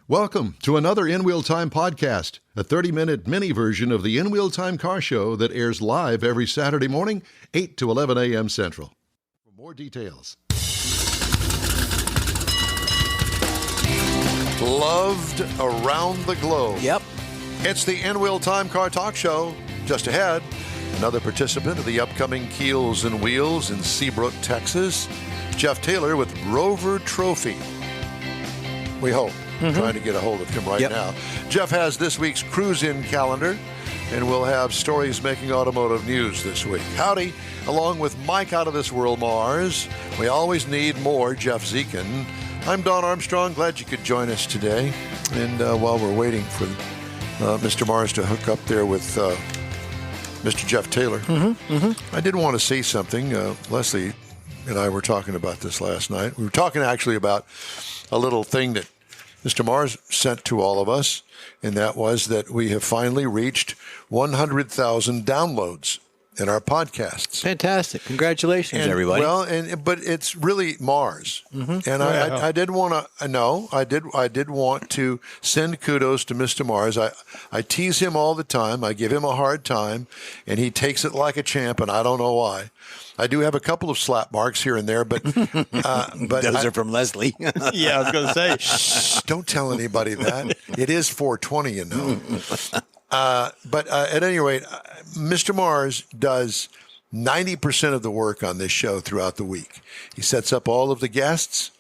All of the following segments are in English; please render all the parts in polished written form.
Welcome to another In Wheel Time podcast, a 30-minute mini version of the In Wheel Time car show that airs live every Saturday morning, 8 to 11 a.m. Central. For more details. Loved around the globe. Yep. It's the In Wheel Time car talk show. Just ahead, another participant of the upcoming Keels and Wheels in Seabrook, Texas, Jeff Taylor with Rover Trophy. We hope. Trying to get a hold of him right now. Jeff has this week's cruise-in calendar, and we'll have stories making automotive news this week. Howdy, along with Mike Out of This World Mars. We always need more Jeff Zekin. I'm Don Armstrong. Glad you could join us today. And while we're waiting for Mr. Mars to hook up there with Mr. Jeff Taylor, I did want to say something. Leslie and I were talking about this last night. We were talking actually about a little thing that Mr. Mars sent to all of us, and that was that we have finally reached 100,000 downloads in our podcasts. Fantastic. Congratulations, everybody. Well, but it's really Mars. And I did want to, I did want to send kudos to Mr. Mars. I tease him all the time. I give him a hard time, and he takes it like a champ, and I don't know why. I do have a couple of slap marks here and there, but those are from Leslie. Yeah, I was going to say. Shh, don't tell anybody that. It is 420, you know. But at any rate, Mr. Mars does 90% of the work on this show throughout the week. He sets up all of the guests,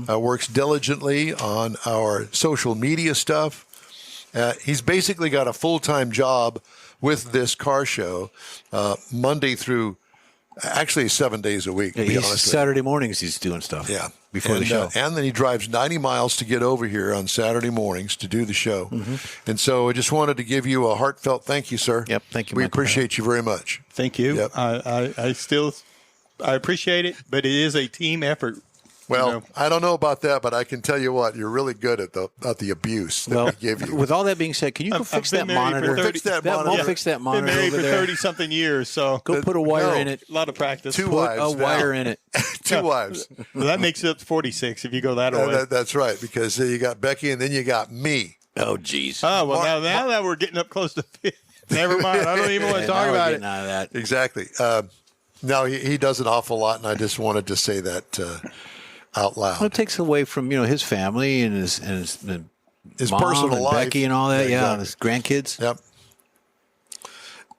works diligently on our social media stuff. He's basically got a full-time job with this car show, Monday through actually 7 days a week, to be honest. Saturday mornings he's doing stuff. Yeah. Before the show. And then he drives 90 miles to get over here on Saturday mornings to do the show. And so I just wanted to give you a heartfelt thank you, sir. Yep, thank you. We appreciate you very much. Thank you. Yep. I appreciate it, but it is a team effort. Well, I don't know about that, but I can tell you what, you're really good at the abuse that we give you. With all that being said, can you go fix that monitor? Fix that monitor. Fix that monitor. Been married over for there. 30-something years, so go put a wire in it. A lot of practice. Two Put wives a wire in it. Two wives. Well, that makes it up to 46 if you go that way. That's right, because you got Becky and then you got me. Oh, geez. Oh, well, now that we're getting up close to 50. Never mind. I don't even want to talk about it. Out of that. Exactly. No, he does an awful lot, and I just wanted to say that out loud. Well, it takes away from his family and his mom personal and life. Becky and all that. Yeah, and his grandkids. Yep.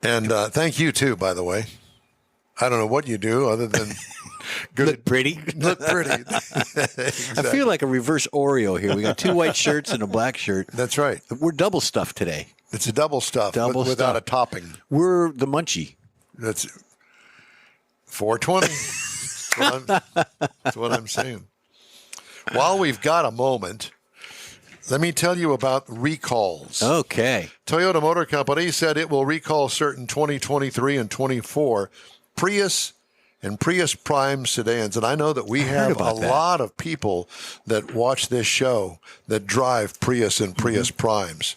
And thank you too, by the way. I don't know what you do other than good. Look pretty. Look pretty. Exactly. I feel like a reverse Oreo here. We got two white shirts and a black shirt. That's right. We're double stuffed today. It's a double stuff, without a topping. We're the munchie. That's 420. That's what I'm saying. While we've got a moment, let me tell you about recalls. Okay. Toyota Motor Company said it will recall certain 2023 and 24 Prius and Prius Prime sedans. And I know that we have a lot of people that watch this show that drive Prius and Prius Primes.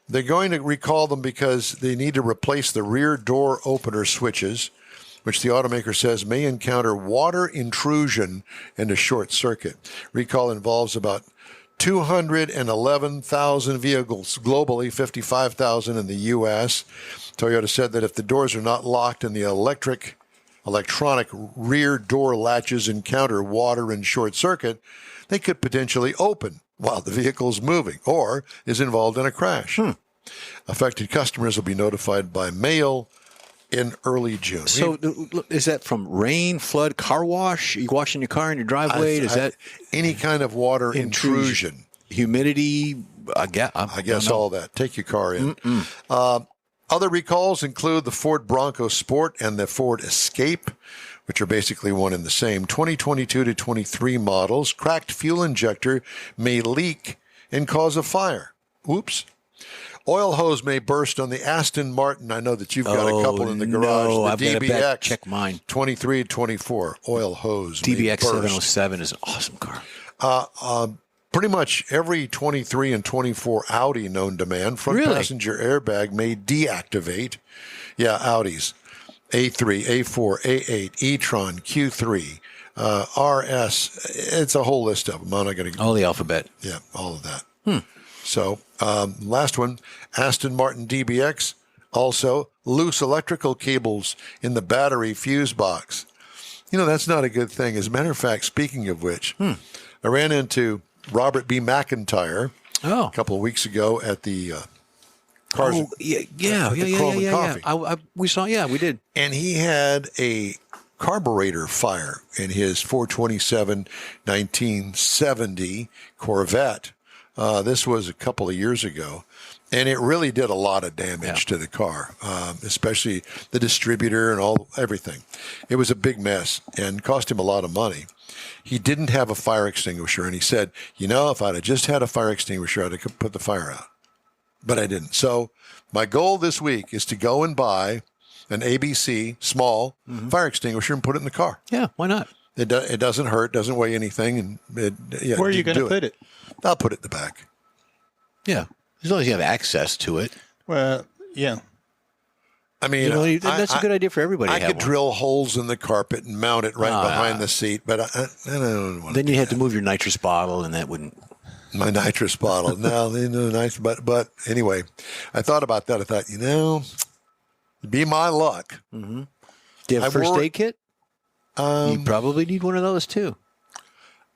They're going to recall them because they need to replace the rear door opener switches, which the automaker says may encounter water intrusion and a short circuit. Recall involves about 211,000 vehicles globally, 55,000 in the U.S. Toyota said that if the doors are not locked and the electronic rear door latches encounter water and short circuit, they could potentially open while the vehicle is moving or is involved in a crash. Affected customers will be notified by mail in early June. So is that from rain, flood, car wash? Are you washing your car in your driveway? Is that any kind of water intrusion? Humidity? I guess all that. Take your car in. Other recalls include the Ford Bronco Sport and the Ford Escape, which are basically one and the same. 2022 to 23 models. Cracked fuel injector may leak and cause a fire. Whoops. Oil hose may burst on the Aston Martin. I know that you've got a couple in the garage. No, the I've DBX, got to bet. Check mine. 23, 24, oil hose. DBX 707 is an awesome car. Pretty much every 23 and 24 Audi known to man, front passenger airbag may deactivate. Yeah, Audis. A3, A4, A8, e-tron, Q3, RS. It's a whole list of them. I'm not going to. All the alphabet. Yeah, all of that. So, last one, Aston Martin DBX, also loose electrical cables in the battery fuse box. That's not a good thing. As a matter of fact, speaking of which, I ran into Robert B. McIntyre a couple of weeks ago at the Cars. Oh, yeah. We saw, we did. And he had a carburetor fire in his 427 1970 Corvette. This was a couple of years ago. And it really did a lot of damage to the car, especially the distributor and everything. It was a big mess and cost him a lot of money. He didn't have a fire extinguisher, and he said, if I'd have just had a fire extinguisher, I'd have put the fire out. But I didn't. So my goal this week is to go and buy an ABC small fire extinguisher and put it in the car. Yeah, why not? It doesn't hurt, doesn't weigh anything. And where are you going to put it? I'll put it in the back. Yeah. As long as you have access to it. Well, yeah. I mean, that's a good idea for everybody. I could drill holes in the carpet and mount it right behind the seat, but I don't want to. Then you have to move your nitrous bottle, and that wouldn't. My nitrous bottle. No, nice, but anyway, I thought about that. I thought, it'd be my luck. Mm-hmm. Do you have a first aid kit? You probably need one of those too.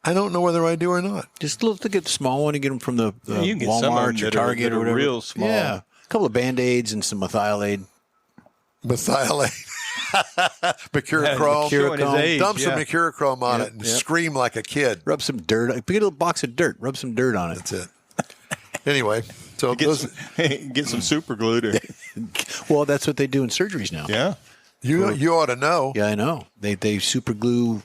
I don't know whether I do or not. Just look to get the small one and get them from the you can get Walmart or Target or whatever. Real small. Yeah, a couple of Band-Aids and some methylate. Mercurochrome. Dump some mercurochrome on it and scream like a kid. Rub some dirt. Get a little box of dirt. Rub some dirt on it. That's it. Anyway, so get some super glue. Well, that's what they do in surgeries now. Yeah. You ought to know. Yeah, I know. They super glue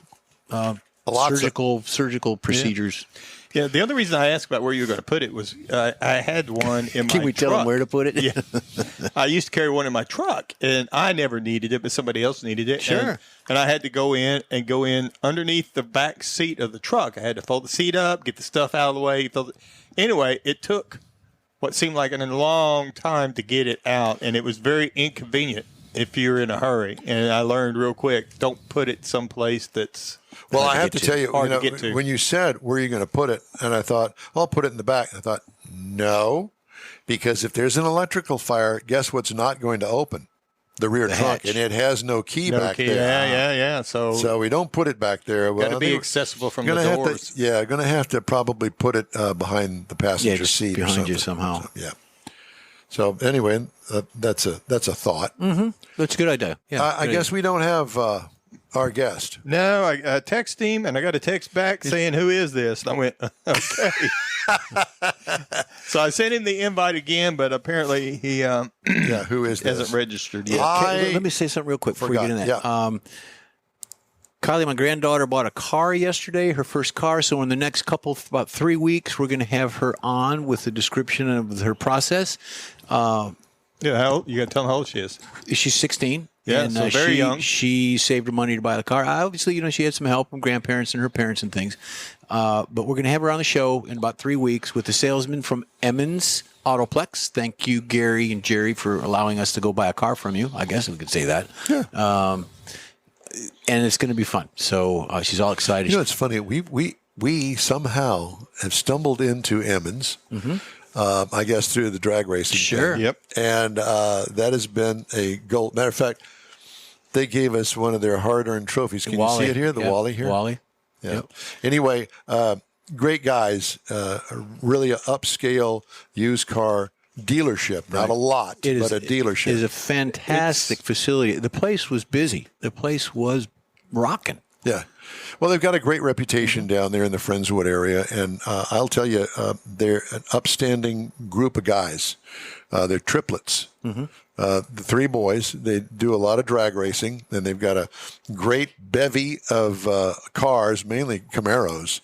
surgical procedures. Yeah, the other reason I asked about where you were going to put it was I had one in my truck. Can we tell them where to put it? Yeah. I used to carry one in my truck, and I never needed it, but somebody else needed it. Sure. And I had to go in underneath the back seat of the truck. I had to fold the seat up, get the stuff out of the way. Anyway, it took what seemed like a long time to get it out, and it was very inconvenient if you're in a hurry. And I learned real quick, don't put it someplace that's well, I have to tell you, hard to get to. When you said, where are you going to put it? And I thought, I'll put it in the back. I thought, no, because if there's an electrical fire, guess what's not going to open? The rear trunk. And it has no key back there. Yeah. So we don't put it back there. Got to be accessible from the doors. Going to have to probably put it behind the passenger seat behind or something. You somehow. So, yeah. So anyway, that's a thought. Mm-hmm. That's a good idea. Yeah, I guess we don't have our guest. No, I texted him, and I got a text back saying, "Who is this?" And I went, "Okay." So I sent him the invite again, but apparently he who is this? Hasn't registered yet. Let me say something real quick before we get in that. Yeah. Kylie, my granddaughter, bought a car yesterday, her first car. So in the next about 3 weeks, we're going to have her on with the description of her process. How old? You got to tell them how old she is. She's 16. Yeah, and, so very young. She saved her money to buy the car. Obviously, she had some help from grandparents and her parents and things. But we're going to have her on the show in about 3 weeks with the salesman from Emmons Autoplex. Thank you, Gary and Jerry, for allowing us to go buy a car from you. I guess we could say that. Yeah. And it's going to be fun. So she's all excited. It's funny. We somehow have stumbled into Emmons. Mm-hmm. I guess through the drag racing. Sure. Thing. Yep. And that has been a gold. Matter of fact, they gave us one of their hard-earned trophies. Can you see it here? The Wally here? Wally. Yeah. Yep. Anyway, great guys. Really an upscale used car dealership. Not a lot, but a dealership. It is a fantastic facility. The place was busy. The place was rocking. Yeah. Well, they've got a great reputation down there in the Friendswood area, and I'll tell you, they're an upstanding group of guys. They're triplets. Mm-hmm. The three boys, they do a lot of drag racing, and they've got a great bevy of cars, mainly Camaros,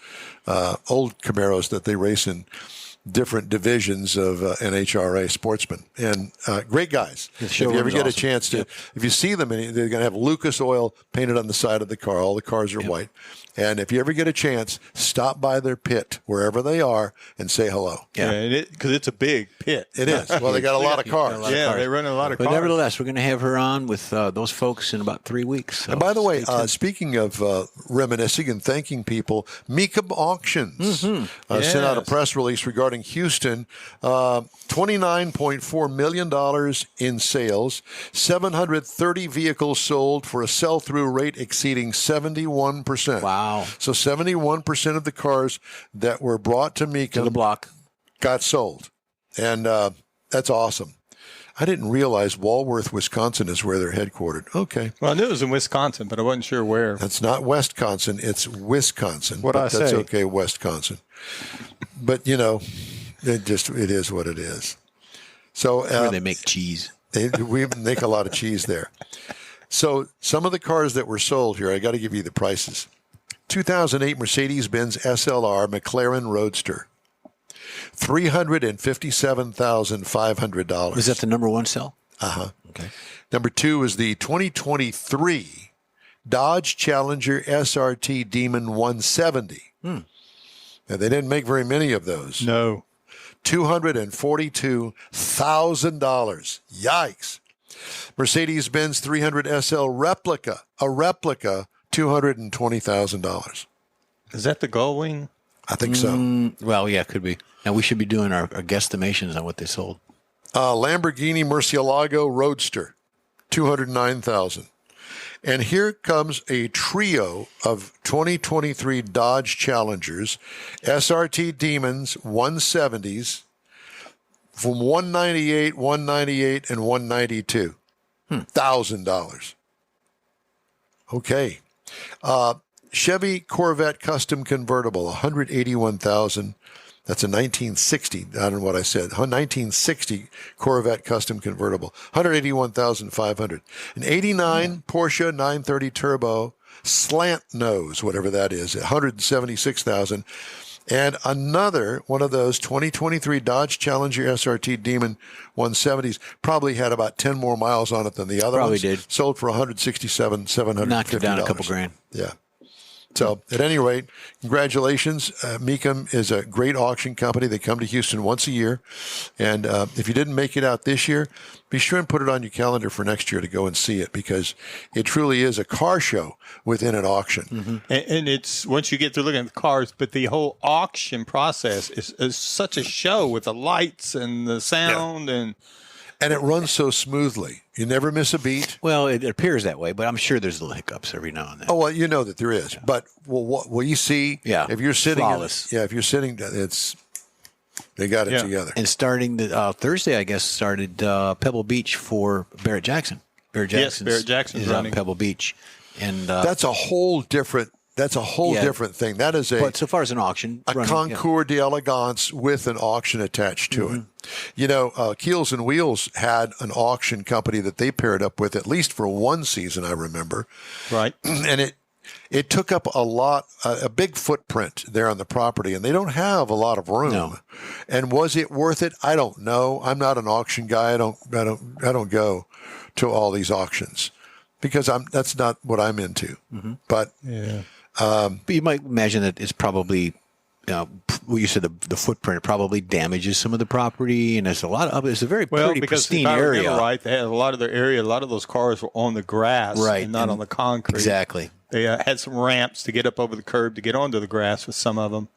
old Camaros that they race in different divisions of NHRA sportsmen, and great guys. If you ever get a chance to, if you see them, they're going to have Lucas oil painted on the side of the car. All the cars are white. And if you ever get a chance, stop by their pit, wherever they are, and say hello. Yeah, because it's a big pit. It is. Well, they got a lot of cars. They run a lot of cars. But nevertheless, we're going to have her on with those folks in about 3 weeks. So and by the way, speaking of reminiscing and thanking people, Mika Auctions sent out a press release regarding driving Houston, $29.4 million in sales, 730 vehicles sold for a sell-through rate exceeding 71%. Wow. So 71% of the cars that were brought to Mecum To the block. got sold. And that's awesome. I didn't realize Walworth, Wisconsin is where they're headquartered. Okay. Well, I knew it was in Wisconsin, but I wasn't sure where. That's not Wisconsin. It's Wisconsin. What'd I That's say? okay, Wisconsin. But, it is what it is. So Where they make cheese. we make a lot of cheese there. So some of the cars that were sold here, I got to give you the prices. 2008 Mercedes-Benz SLR McLaren Roadster. $357,500. Was that the number one sell? Uh-huh. Okay. Number 2 is the 2023 Dodge Challenger SRT Demon 170. Now, they didn't make very many of those. No. $242,000. Yikes. Mercedes-Benz 300 SL replica, $220,000. Is that the Gullwing? I think so. Well, yeah, could be. Now, we should be doing our guesstimations on what they sold. Lamborghini Murcielago Roadster, $209,000. And here comes a trio of 2023 Dodge Challengers, SRT Demons 170s from $198, $198, and $192. $1,000. Okay. Chevy Corvette Custom Convertible, $181,000. That's a 1960. I don't know what I said. 1960 Corvette Custom Convertible, $181,500. An 89 Porsche 930 Turbo slant nose, whatever that is, $176,000. And another one of those 2023 Dodge Challenger SRT Demon 170s probably had about 10 more miles on it than the other Probably ones. did. Sold for $167,750. Knocked it down a couple grand. Yeah. So, at any rate, congratulations. Mecum is a great auction company. They come to Houston once a year. And if you didn't make it out this year, be sure and put it on your calendar for next year to go and see it, because it truly is a car show within an auction. Mm-hmm. And it's once you get through looking at the cars, but the whole auction process is such a show with the lights and the sound and it runs so smoothly. You never miss a beat. Well, it appears that way, but I'm sure there's little hiccups every now and then. Oh, well, you know that there is. Yeah. But what you see, if you're sitting, if you're sitting, they got it together. And starting the Thursday, I guess, started Pebble Beach for Barrett Jackson. Barrett Jackson's is running Pebble Beach, and that's a whole different. That's a whole different thing. That is but so far as an auction, concours d'elegance with an auction attached to it. You know, Keels and Wheels had an auction company that they paired up with at least for one season, I remember. Right. And it took up a big footprint there on the property, and they don't have a lot of room. No. And was it worth it? I don't know. I'm not an auction guy. I don't go to all these auctions because that's not what I'm into. But but you might imagine that it's probably, well, you said the footprint probably damages some of the property, and there's a lot of it's a very pretty pristine area. Remember, right? They had a lot of their area. A lot of those cars were on the grass, and not on the concrete. Exactly. They had some ramps to get up over the curb to get onto the grass with some of them.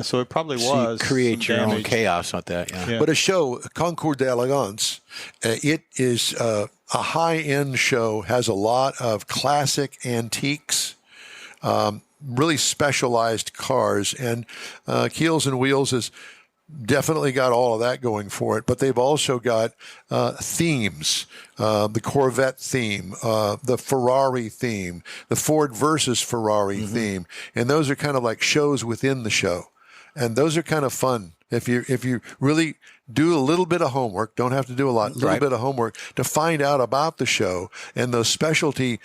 So it probably was. You create your damage. own chaos like that. Yeah. But a show, Concours d'Elegance, it is a high-end show, has a lot of classic antiques, really specialized cars, and Keels and Wheels has definitely got all of that going for it. But they've also got themes, the Corvette theme, the Ferrari theme, the Ford versus Ferrari theme, and those are kind of like shows within the show, and those are kind of fun. If you really do a little bit of homework, don't have to do a lot, little bit of homework to find out about the show and those specialty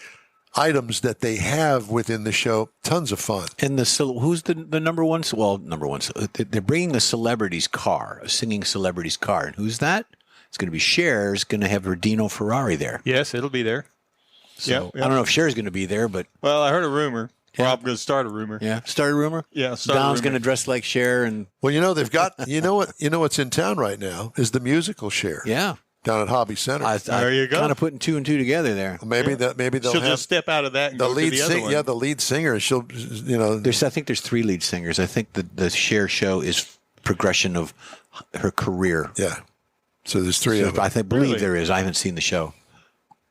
items that they have within the show, tons of fun. And who's the number one? Well, number one. They're bringing a celebrity's car, a singing celebrity's car, and who's that? It's going to be Cher's going to have her Dino Ferrari there. Yes, it'll be there. So I don't know if Cher's going to be there, but I heard a rumor. Well, I'm going to start a rumor. Yeah, start a rumor. Yeah, Don's going to dress like Cher, and they've got what's in town right now is the musical Cher. Yeah. Down at Hobby Center. There you go. Kind of putting two and two together there. Maybe they'll she'll have just step out of that and go to the other one. Yeah, the lead singer. She'll, I think there's 3 lead singers. I think the Cher show is progression of her career. Yeah. So there's three of them. Believe Really? there is. I haven't seen the show.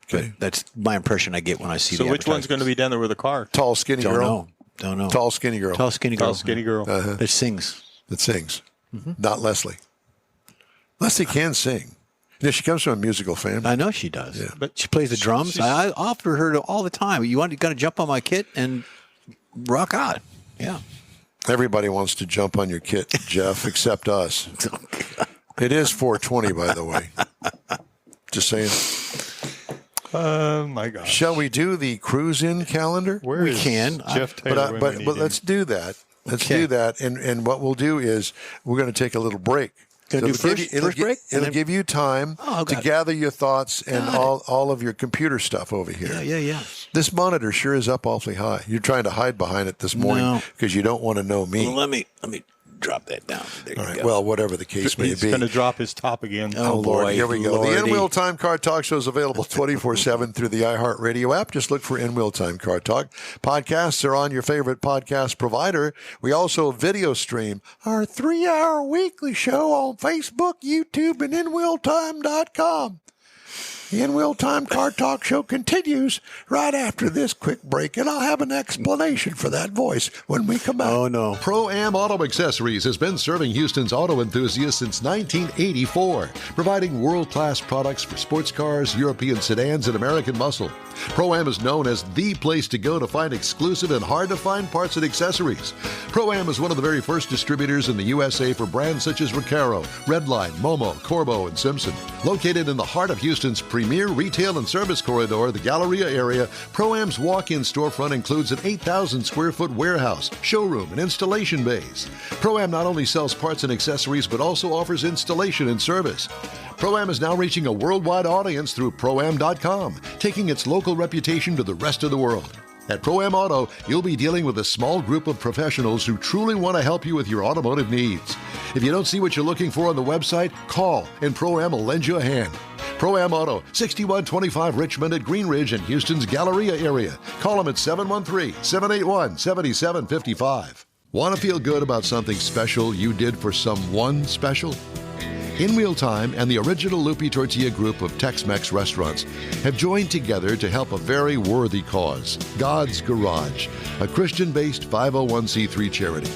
Okay. But that's my impression I get when I see So the which one's going to be down there with a car? Tall, skinny girl. Don't know. Tall, skinny girl. Tall, skinny girl. Tall, skinny girl. That sings. That sings. Not Leslie. Leslie can sing. Yeah, she comes from a musical family. I know she does. Yeah. But she plays the drums. I offer her all the time. You got to jump on my kit and rock out. Yeah. Everybody wants to jump on your kit, Jeff, except us. It is 420, by the way. Just saying. Oh, my gosh. Shall we do the cruise-in calendar? Where We is can. Jeff Taylor? But let's do that. Let's do that. And what we'll do is we're going to take a little break. Gonna do first break? It'll give you time to gather your thoughts and all of your computer stuff over here. Yeah. This monitor sure is up awfully high. You're trying to hide behind it this morning because you don't want to know me. Well, let me drop that down. There All you right. go. Well, whatever the case may He's be. going to drop his top again. Oh, Lord, boy. here we go. Lordy. The In-Wheel Time Car Talk Show is available 24/7 through the iHeartRadio app. Just look for In-Wheel Time Car Talk. Podcasts are on your favorite podcast provider. We also video stream our 3-hour weekly show on Facebook, YouTube, and InWheelTime.com. The In-Wheel Time Car Talk Show continues right after this quick break, and I'll have an explanation for that voice when we come back. Oh, no. Pro-Am Auto Accessories has been serving Houston's auto enthusiasts since 1984, providing world-class products for sports cars, European sedans, and American muscle. Pro-Am is known as the place to go to find exclusive and hard-to-find parts and accessories. Pro-Am is one of the very first distributors in the USA for brands such as Recaro, Redline, Momo, Corbo, and Simpson. Located in the heart of Houston's premier retail and service corridor, the Galleria area, Pro-Am's walk-in storefront includes an 8,000-square-foot warehouse, showroom, and installation bays. Pro-Am not only sells parts and accessories, but also offers installation and service. Pro-Am is now reaching a worldwide audience through Pro-Am.com, taking its local reputation to the rest of the world. At Pro-Am Auto, you'll be dealing with a small group of professionals who truly want to help you with your automotive needs. If you don't see what you're looking for on the website, call, and Pro-Am will lend you a hand. Pro-Am Auto, 6125 Richmond at Green Ridge in Houston's Galleria area. Call them at 713-781-7755. Want to feel good about something special you did for someone special? In-Wheel Time and the original Lupe Tortilla group of Tex-Mex restaurants have joined together to help a very worthy cause, God's Garage, a Christian-based 501c3 charity.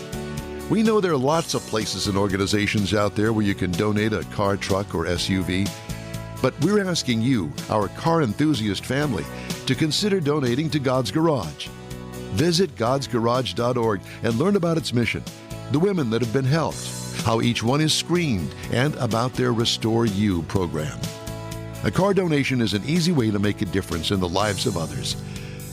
We know there are lots of places and organizations out there where you can donate a car, truck, or SUV, but we're asking you, our car enthusiast family, to consider donating to God's Garage. Visit godsgarage.org and learn about its mission, the women that have been helped, how each one is screened, and about their Restore You program. A car donation is an easy way to make a difference in the lives of others.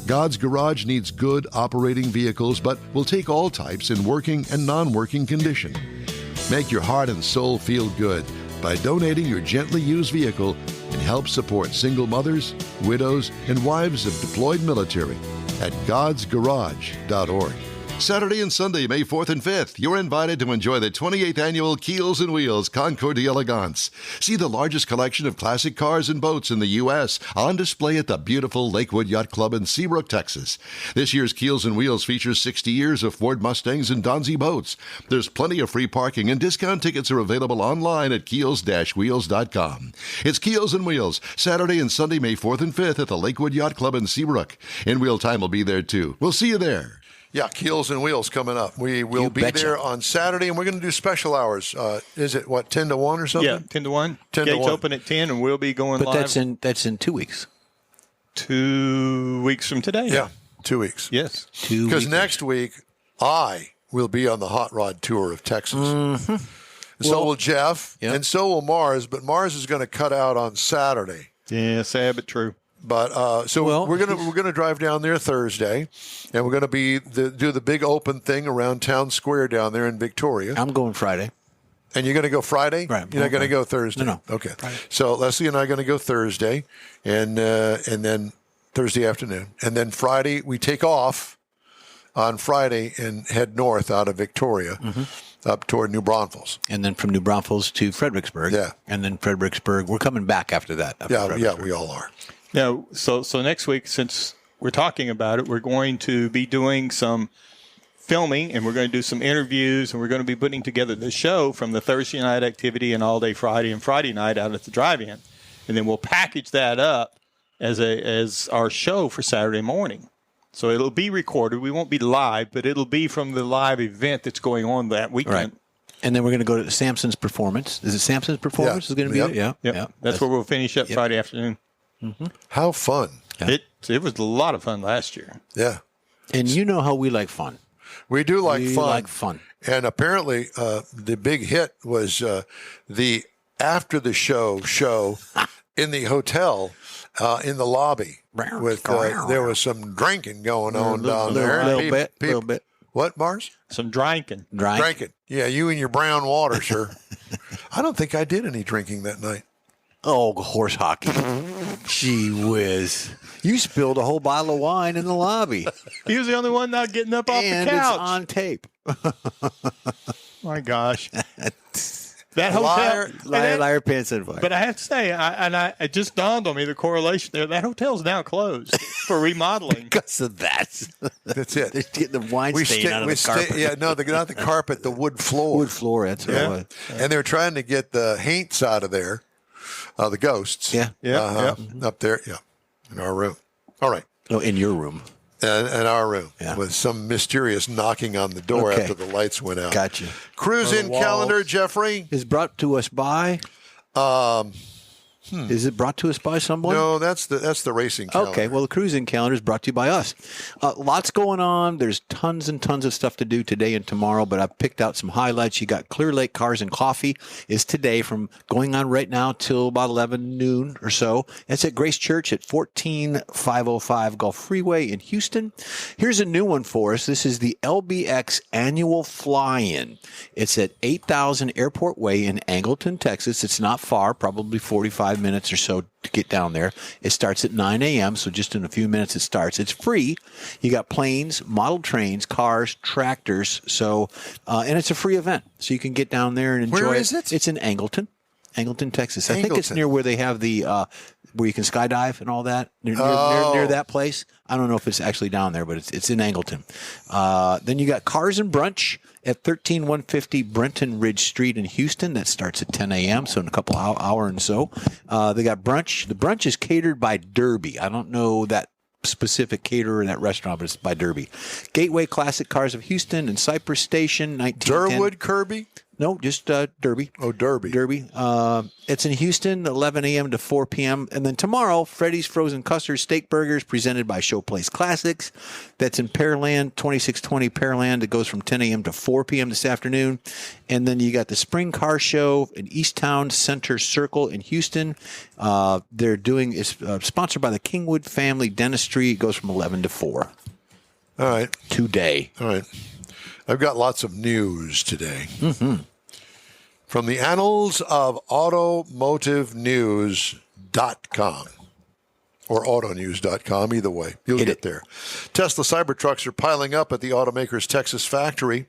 God's Garage needs good operating vehicles, but will take all types in working and non-working condition. Make your heart and soul feel good by donating your gently used vehicle and help support single mothers, widows, and wives of deployed military at godsgarage.org. Saturday and Sunday, May 4th and 5th, you're invited to enjoy the 28th annual Keels and Wheels Concours d'Elegance. See the largest collection of classic cars and boats in the U.S. on display at the beautiful Lakewood Yacht Club in Seabrook, Texas. This year's Keels and Wheels features 60 years of Ford Mustangs and Donzi boats. There's plenty of free parking, and discount tickets are available online at keels-wheels.com. It's Keels and Wheels, Saturday and Sunday, May 4th and 5th at the Lakewood Yacht Club in Seabrook. In-Wheel Time will be there, too. We'll see you there. Yeah, Keels and Wheels coming up. We will be there on Saturday, and we're going to do special hours. Is it, 10 to 1 or something? Yeah, 10 to 1. 10 to Gates 1. open at 10, and we'll be going But live. that's in 2 weeks. 2 weeks from today. Yeah, 2 weeks. Yes. 2 Because weeks. next week, I will be on the Hot Rod Tour of Texas. Mm-hmm. So will Jeff, and so will Mars, but Mars is going to cut out on Saturday. Yeah, sad but true. But we're gonna drive down there Thursday, and we're gonna do the big open thing around Town Square down there in Victoria. I'm going Friday. And you're going to go Friday? Right. You're not going to go Thursday? No. Okay. Friday. So Leslie and I are going to go Thursday, and then Thursday afternoon. And then Friday, we take off on Friday and head north out of Victoria up toward New Braunfels. And then from New Braunfels to Fredericksburg. Yeah. And then Fredericksburg. We're coming back after that. Yeah, we all are. Now, so next week, since we're talking about it, we're going to be doing some filming, and we're going to do some interviews, and we're going to be putting together the show from the Thursday night activity and all day Friday and Friday night out at the drive-in. And then we'll package that up as our show for Saturday morning. So it'll be recorded. We won't be live, but it'll be from the live event that's going on that weekend. Right. And then we're going to go to Samson's Performance. Is it Samson's Performance is going to be there? Yeah. That's where we'll finish up Friday afternoon. Mm-hmm. How fun. Yeah. It was a lot of fun last year. Yeah. And you know how we like fun. We do like we fun. like fun. And apparently the big hit was the after the show in the hotel in the lobby. With there was some drinking going on down there. A little bit. What, Mars? Some drinking. Drinking. Yeah, you and your brown water, sir. I don't think I did any drinking that night. Oh, horse hockey. Gee whiz. You spilled a whole bottle of wine in the lobby. He was the only one not getting up off the couch. And it's on tape. My gosh. That hotel. Liar, pants, and fire. But I have to say, it just dawned on me, the correlation there. That hotel's now closed for remodeling. Because of that. That's it. They're getting the wine stain out of the carpet. Not the carpet, the wood floor. Wood floor, that's what it was. And they're trying to get the haints out of there, the ghosts. Yeah. Up there, in our room. All right. Oh, in your room. In our room, with some mysterious knocking on the door after the lights went out. Gotcha. Cruise-in calendar, Jeffrey. Is brought to us by... Is it brought to us by someone? No, that's the racing calendar. Okay, well, the cruising calendar is brought to you by us. Lots going on. There's tons and tons of stuff to do today and tomorrow, but I've picked out some highlights. You got Clear Lake Cars and Coffee is today from going on right now till about 11 noon or so. It's at Grace Church at 14505 Gulf Freeway in Houston. Here's a new one for us. This is the LBX Annual Fly-In. It's at 8000 Airport Way in Angleton, Texas. It's not far, probably 45 minutes or so to get down there. It starts at 9 a.m., so just in a few minutes it starts. It's free. You got planes, model trains, cars, tractors, so and it's a free event, so you can get down there and enjoy it. Where is it? It's in Angleton, Texas. I think it's near where they have the where you can skydive and all that, near that place. I don't know if it's actually down there, but it's in Angleton. Then you got Cars and Brunch at 13150 Brenton Ridge Street in Houston. That starts at 10 a.m., so in a couple hour and so. They got brunch. The brunch is catered by Derby. I don't know that specific caterer in that restaurant, but it's by Derby. Gateway Classic Cars of Houston and Cypress Station, 1910. Durwood Kirby? No, just Derby. Oh, Derby. Derby. It's in Houston, 11 a.m. to 4 p.m. And then tomorrow, Freddy's Frozen Custard Steak Burgers presented by Showplace Classics. That's in Pearland, 2620 Pearland. It goes from 10 a.m. to 4 p.m. this afternoon. And then you got the Spring Car Show in Easttown Center Circle in Houston. It's sponsored by the Kingwood Family Dentistry. It goes from 11 to 4. All right. Today. All right. I've got lots of news today. Mm-hmm. From the annals of automotivenews.com or autonews.com, either way. You'll get there. Tesla Cybertrucks are piling up at the automaker's Texas factory.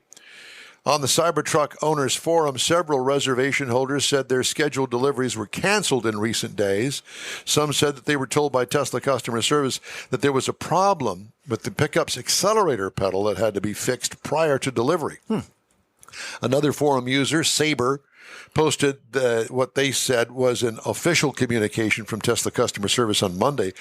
On the Cybertruck Owners Forum, several reservation holders said their scheduled deliveries were canceled in recent days. Some said that they were told by Tesla customer service that there was a problem with the pickup's accelerator pedal that had to be fixed prior to delivery. Another forum user, Saber, posted what they said was an official communication from Tesla customer service on Monday.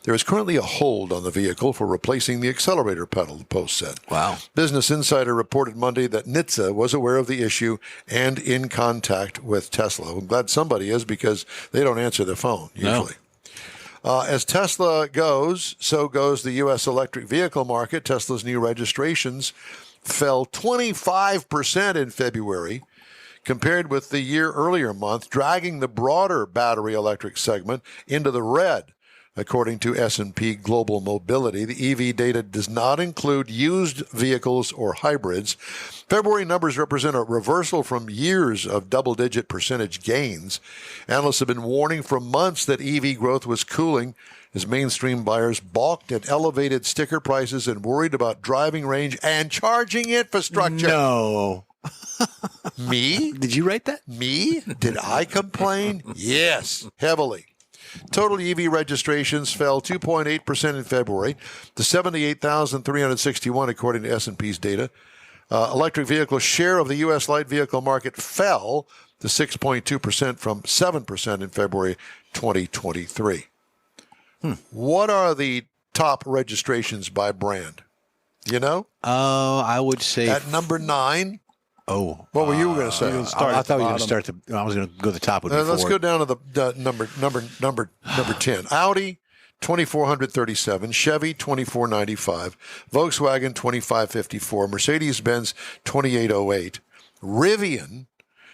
There is currently a hold on the vehicle for replacing the accelerator pedal, the post said. Wow. Business Insider reported Monday that NHTSA was aware of the issue and in contact with Tesla. I'm glad somebody is because they don't answer their phone usually. No. As Tesla goes, so goes the U.S. electric vehicle market. Tesla's new registrations fell 25% in February compared with the year earlier month, dragging the broader battery electric segment into the red. According to S&P Global Mobility, the EV data does not include used vehicles or hybrids. February numbers represent a reversal from years of double-digit percentage gains. Analysts have been warning for months that EV growth was cooling as mainstream buyers balked at elevated sticker prices and worried about driving range and charging infrastructure. No. Me? Did you write that? Me? Did I complain? Yes, heavily. Total EV registrations fell 2.8% in February to 78,361, according to S&P's data. Electric vehicle share of the U.S. light vehicle market fell to 6.2% from 7% in February 2023. What are the top registrations by brand? Do you know? I would say At number 9. Oh, What were you going to say? I thought we were going to start I was going to go to the top with Let's go down to the number 10. Audi, 2,437. Chevy, 2,495. Volkswagen, 2,554. Mercedes-Benz, 2,808. Rivian,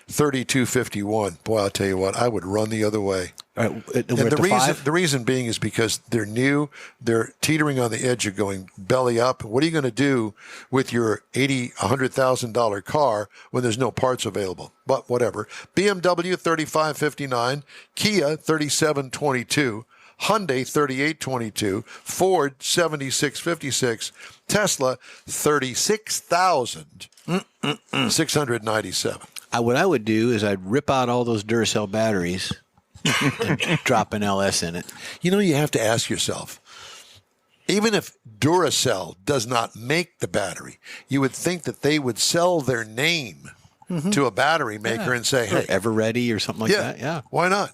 3,251. Boy, I'll tell you what, I would run the other way. All right, And the reason being is because they're new, they're teetering on the edge of going belly up. What are you going to do with your $100,000 car when there's no parts available? But whatever. BMW 3559, Kia 3722, Hyundai 3822, Ford 7656, Tesla 36,697. What I would do is I'd rip out all those Duracell batteries and drop an LS in it. You know, you have to ask yourself, even if Duracell does not make the battery, you would think that they would sell their name to a battery maker and say, hey, Ever Ready or something like that. Yeah. Why not?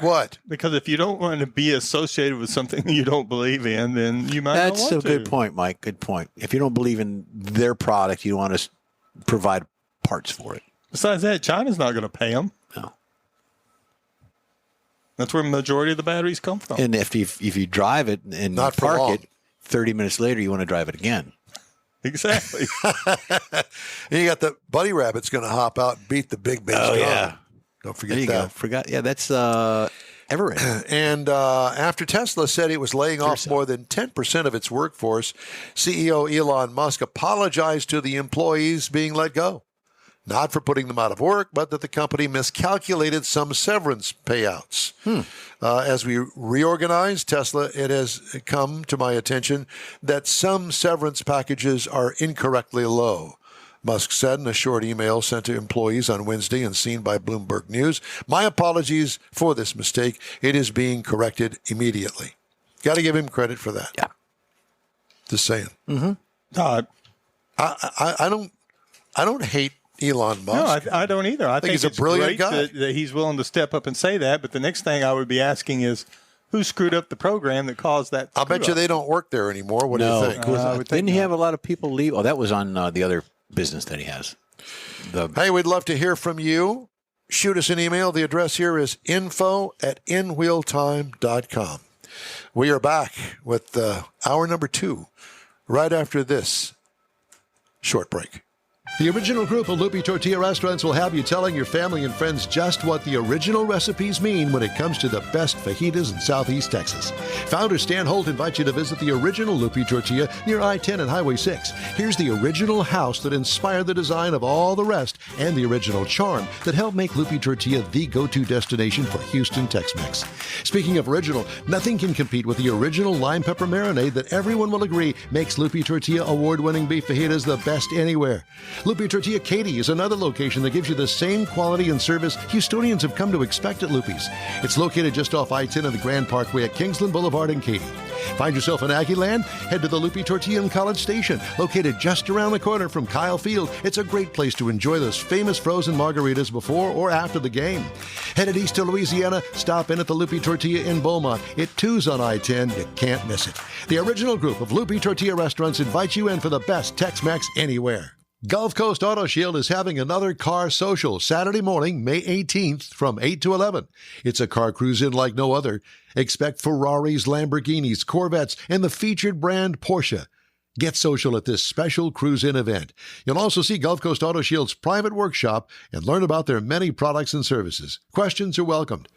What? Because if you don't want to be associated with something you don't believe in, then you might not That's want a to. good point, Mike. Good point. If you don't believe in their product, you want to provide parts for it. Besides that, China's not going to pay them. No. That's where the majority of the batteries come from. And if you drive it and Not for long. park it, 30 minutes later, you want to drive it again. Exactly. And you got the bunny rabbit's going to hop out and beat the big bass drum. Don't forget There you that. go. Forgot. Yeah, that's Everett. And after Tesla said it was laying off more than 10% of its workforce, CEO Elon Musk apologized to the employees being let go. Not for putting them out of work, but that the company miscalculated some severance payouts. As we reorganize Tesla, it has come to my attention that some severance packages are incorrectly low. Musk said in a short email sent to employees on Wednesday and seen by Bloomberg News, "My apologies for this mistake. It is being corrected immediately." Got to give him credit for that. Yeah. Just saying. Todd. I don't hate Elon Musk. No, I don't either. I think he's a it's brilliant great guy. that he's willing to step up and say that. But the next thing I would be asking is, who screwed up the program that caused that? I'll bet you they don't work there anymore. What do you think? Didn't he have a lot of people leave? Oh, that was on the other business that he has. Hey, we'd love to hear from you. Shoot us an email. The address here is info@inwheeltime.com. We are back with hour number 2 right after this short break. The original group of Lupe Tortilla restaurants will have you telling your family and friends just what the original recipes mean when it comes to the best fajitas in Southeast Texas. Founder Stan Holt invites you to visit the original Lupe Tortilla near I-10 and Highway 6. Here's the original house that inspired the design of all the rest and the original charm that helped make Lupe Tortilla the go-to destination for Houston Tex-Mex. Speaking of original, nothing can compete with the original lime pepper marinade that everyone will agree makes Lupe Tortilla award-winning beef fajitas the best anywhere. Lupe Tortilla Katy is another location that gives you the same quality and service Houstonians have come to expect at Lupe's. It's located just off I-10 and the Grand Parkway at Kingsland Boulevard in Katy. Find yourself in Aggie Land? Head to the Lupe Tortilla in College Station, located just around the corner from Kyle Field. It's a great place to enjoy those famous frozen margaritas before or after the game. Headed east to Louisiana, stop in at the Lupe Tortilla in Beaumont. It too's on I-10. You can't miss it. The original group of Lupe Tortilla restaurants invites you in for the best Tex-Mex anywhere. Gulf Coast Auto Shield is having another car social Saturday morning, May 18th from 8 to 11. It's a car cruise-in like no other. Expect Ferraris, Lamborghinis, Corvettes, and the featured brand Porsche. Get social at this special cruise-in event. You'll also see Gulf Coast Auto Shield's private workshop and learn about their many products and services. Questions are welcomed.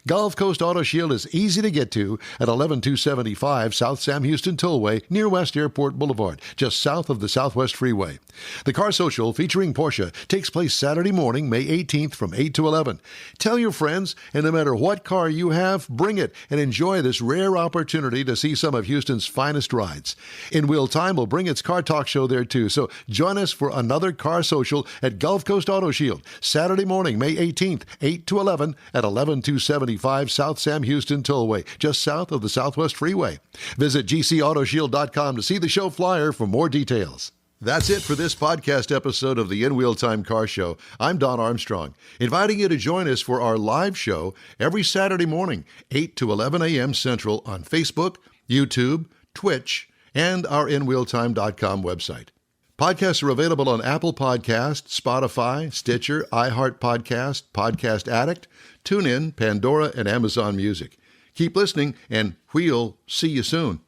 Gulf Coast Auto Shield is easy to get to at 11275 South Sam Houston Tollway near West Airport Boulevard, just south of the Southwest Freeway. The Car Social featuring Porsche takes place Saturday morning, May 18th from 8 to 11. Tell your friends, and no matter what car you have, bring it and enjoy this rare opportunity to see some of Houston's finest rides. In Wheel Time will bring its Car Talk show there too, so join us for another Car Social at Gulf Coast Auto Shield, Saturday morning, May 18th, 8 to 11 at 11275 145 South Sam Houston Tollway, just south of the Southwest Freeway. Visit gcautoshield.com to see the show flyer for more details. That's it for this podcast episode of the In Wheel Time Car Show. I'm Don Armstrong, inviting you to join us for our live show every Saturday morning, 8 to 11 a.m. Central on Facebook, YouTube, Twitch, and our InWheelTime.com website. Podcasts are available on Apple Podcasts, Spotify, Stitcher, iHeart Podcast, Podcast Addict, TuneIn, Pandora, and Amazon Music. Keep listening, and we'll see you soon.